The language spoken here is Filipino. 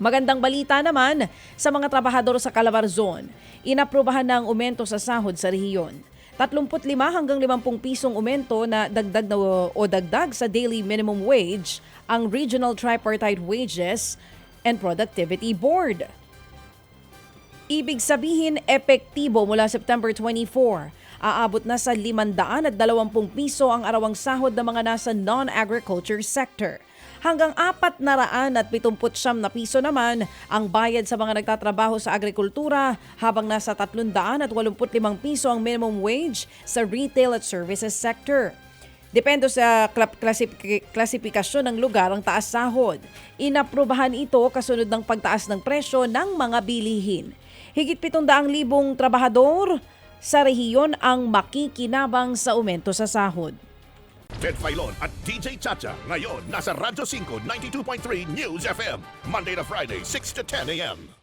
Magandang balita naman sa mga trabahador sa Calabarzon. Inaprubahan na ang aumento sa sahod sa rehiyon. 35 hanggang 50 pisong aumento na dagdag sa daily minimum wage ang Regional Tripartite Wages and Productivity Board. Ibig sabihin, epektibo mula September 24. Aabot na sa 520 piso ang arawang sahod ng mga nasa non-agriculture sector. Hanggang 479 na piso naman ang bayad sa mga nagtatrabaho sa agrikultura, habang nasa 385 piso ang minimum wage sa retail at services sector. Depende sa klasifikasyon ng lugar ang taas sahod. Inaprubahan ito kasunod ng pagtaas ng presyo ng mga bilihin. Higit 700,000 trabahador sa rehiyon ang makikinabang sa aumento sa sahod. Ted Filon at DJ Chacha ngayon nasa Radyo 5 92.3 News FM Monday to Friday 6 to 10 a.m.